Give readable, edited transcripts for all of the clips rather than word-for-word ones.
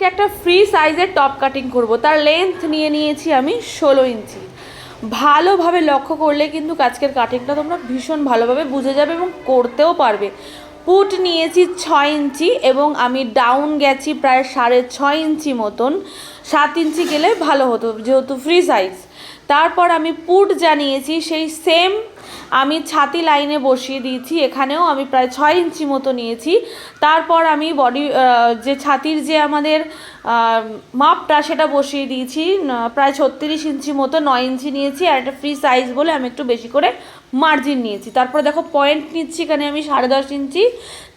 আজকে একটা ফ্রি সাইজের টপ কাটিং করব। তার লেন্থ নিয়েছি আমি 16 ইঞ্চি। ভালোভাবে লক্ষ্য করলে কিন্তু আজকের কাটিংটা তোমরা ভীষণ ভালোভাবে বুঝে যাবে এবং করতেও পারবে। পুট নিয়েছি 6 ইঞ্চি এবং আমি ডাউন গেছি প্রায় 6.5 ইঞ্চি মতন। 7 ইঞ্চি গেলে ভালো হতো যেহেতু ফ্রি সাইজ। তারপর আমি পুট যা নিয়েছি সেই সেম আমি ছাতি লাইনে বসিয়ে দিয়েছি। এখানেও আমি প্রায় 6 ইঞ্চি মতো নিয়েছি। তারপর আমি বডি যে ছাতির যে আমাদের মাপটা সেটা বসিয়ে দিয়েছি প্রায় 36 ইঞ্চি মতো। 9 ইঞ্চি নিয়েছি আর একটা ফ্রি সাইজ বলে আমি একটু বেশি করে মার্জিন নিয়েছি। তারপরে দেখো পয়েন্ট নিচ্ছি এখানে আমি 10.5 ইঞ্চি।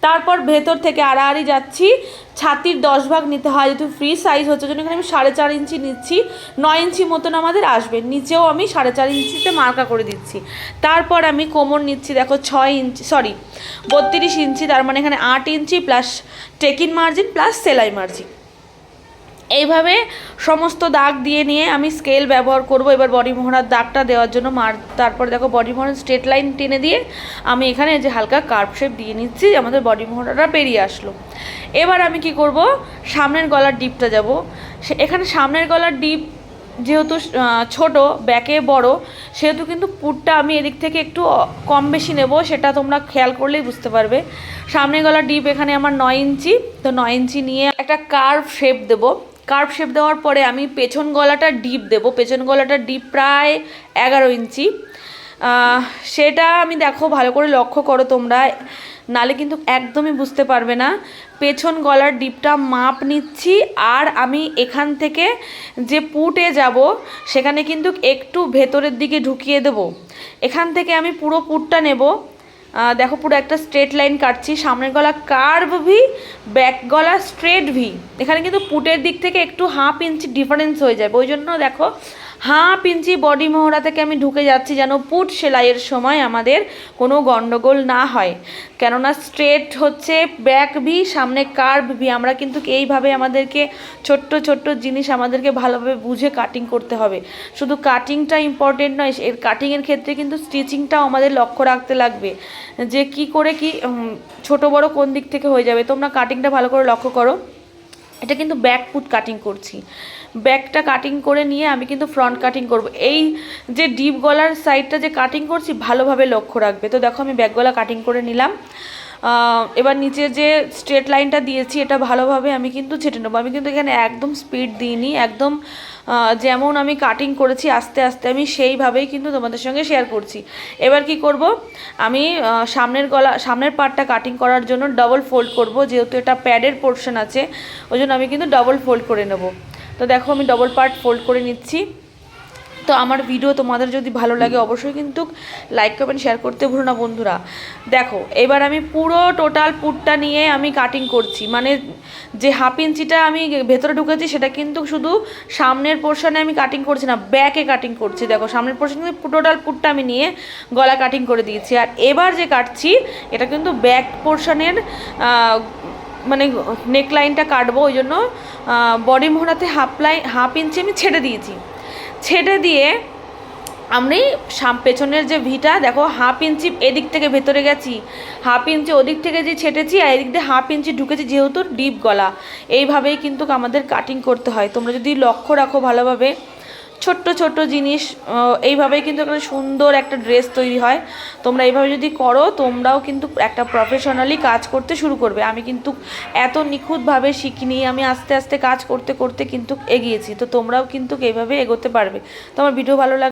তারপর ভেতর থেকে আড়াআড়ি যাচ্ছি। ছাতির 10 ভাগ নিতে হয় যেহেতু ফ্রি সাইজ হচ্ছে জন্য এখানে আমি 4.5 ইঞ্চি নিচ্ছি। 9 ইঞ্চি মতন আমাদের আসবে। নিচেও আমি 4.5 ইঞ্চিতে মার্কা করে দিচ্ছি। তারপর আমি কোমর নিচ্ছি দেখো 32 ইঞ্চি, তার মানে এখানে 8 ইঞ্চি প্লাস টেকিন মার্জিন প্লাস সেলাই মার্জিন। এইভাবে সমস্ত দাগ দিয়ে নিয়ে আমি স্কেল ব্যবহার করব এবার বডি মোহরার দাগটা দেওয়ার জন্য। তারপর দেখো বডি মোহরার স্ট্রেট লাইন টেনে দিয়ে আমি এখানে যে হালকা কার্ভ শেপ দিয়ে নিচ্ছি, আমাদের বডি মোহরাটা বেরিয়ে আসলো। এবার আমি কি করব, সামনের গলার ডিপটা যাব। এখানে সামনের গলার ডিপ যেহেতু ছোট ব্যাকে বড়, সেহেতু কিন্তু পুটটা আমি এদিক থেকে একটু কম বেশি নেব, সেটা তোমরা খেয়াল করলেই বুঝতে পারবে। সামনের গলার ডিপ এখানে আমার 9 ইঞ্চি, তো 9 ইঞ্চি নিয়ে একটা কার্ভ শেপ দেবো। কার্ভ শেপ দেওয়ার পরে আমি পেছন গলাটা ডিপ দেবো। পেছন গলাটা ডিপ প্রায় 11 ইঞ্চি। সেটা আমি দেখো ভালো করে লক্ষ্য করো তোমরা, নালে কিন্তু একদমই বুঝতে পারবে না। পেছন গলার ডিপটা মাপ নিচ্ছি আর আমি এখান থেকে যে পুটে যাব সেখানে কিন্তু একটু ভেতরের দিকে ঢুকিয়ে দেব। এখান থেকে আমি পুরো পুটটা নেব। দেখো পুরো একটা স্ট্রেট লাইন কাটছি। সামনের গলা কার্ভ ভি, ব্যাক গলা স্ট্রেট ভি। এখানে কিন্তু পুটের দিক থেকে একটু 1/2 ইঞ্চি ডিফারেন্স হয়ে যাবে, ওই জন্য দেখো 1/2 ইঞ্চি বডি মোহরা থেকে আমি ঢুকে যাচ্ছি যেন পুট সেলাইয়ের সময় আমাদের কোনো গন্ডগোল না হয়। কেননা স্ট্রেট হচ্ছে ব্যাক ভি, সামনে কার্ভ ভি। আমরা কিন্তু এইভাবে আমাদেরকে ছোট্ট ছোট্ট জিনিস আমাদেরকে ভালোভাবে বুঝে কাটিং করতে হবে। শুধু কাটিংটা ইম্পর্টেন্ট নয়, এর কাটিংয়ের ক্ষেত্রে কিন্তু স্টিচিংটাও আমাদের লক্ষ্য রাখতে লাগবে যে কি করে কি ছোট বড় কোন দিক থেকে হয়ে যাবে। তোমরা কাটিংটা ভালো করে লক্ষ্য করো। এটা কিন্তু ব্যাক পুট কাটিং করছি। ব্যাকটা কাটিং করে নিয়ে আমি কিন্তু ফ্রন্ট কাটিং করব। এই যে ডিপ গলার সাইডটা যে কাটিং করছি ভালোভাবে লক্ষ্য রাখবে। তো দেখো আমি ব্যাক গলা কাটিং করে নিলাম। এবার নিচে যে স্ট্রেট লাইনটা দিয়েছি এটা ভালোভাবে আমি কিন্তু ছেটে নেবো। আমি কিন্তু এখানে একদম স্পিড দিইনি, একদম যেমন আমি কাটিং করেছি আস্তে আস্তে আমি সেইভাবেই কিন্তু তোমাদের সঙ্গে শেয়ার করছি। এবার কি করব, আমি সামনের পার্টটা কাটিং করার জন্য ডবল ফোল্ড করব। যেহেতু এটা প্যাডের পোর্শন আছে ওই জন্য আমি কিন্তু ডবল ফোল্ড করে নেব। তো দেখো আমি ডবল পার্ট ফোল্ড করে নিচ্ছি। তো আমার ভিডিও তোমাদের যদি ভালো লাগে অবশ্যই কিন্তু লাইক কমেন্ট শেয়ার করতে ভুলো না বন্ধুরা। দেখো এবার আমি পুরো টোটাল পুটটা নিয়ে আমি কাটিং করছি, মানে যে 1/2 ইঞ্চিটা আমি ভেতরে ঢুকেছি সেটা কিন্তু শুধু সামনের পোর্শনে আমি কাটিং করছি না, ব্যাকে কাটিং করছি। দেখো সামনের পোর্শন কিন্তু টোটাল পুটটা আমি নিয়ে গলা কাটিং করে দিয়েছি। আর এবার যে কাটছি এটা কিন্তু ব্যাক পোর্শনের মানে নেকলাইনটা কাটবো, ওই জন্য বডি মোহরাতে 1/2 ইঞ্চি আমি ছেড়ে দিয়েছি। ছেড়ে দিয়ে আমি পেছনের যে ভিটা দেখো 1/2 ইঞ্চি এদিক থেকে ভেতরে গেছি, 1/2 ইঞ্চি ওদিক থেকে যে ছেটেছি আর এদিক দিয়ে 1/2 ইঞ্চি ঢুকেছি, যেহেতু ডিপ গলা। এইভাবেই কিন্তু আমাদের কাটিং করতে হয়। তোমরা যদি লক্ষ্য রাখো ভালোভাবে ছোট্ট ছোট্ট জিনিস, এইভাবেই কিন্তু একটা সুন্দর একটা ড্রেস তৈরি হয়। তোমরা এইভাবে যদি করো তোমরাও কিন্তু একটা প্রফেশনালি কাজ করতে শুরু করবে। আমি কিন্তু এত নিখুঁতভাবে শিখিনি, আমি আস্তে আস্তে কাজ করতে করতে কিন্তু এগিয়েছি। তো তোমরাও কিন্তু এইভাবে এগোতে পারবে। তো আমার ভিডিও ভালো লাগে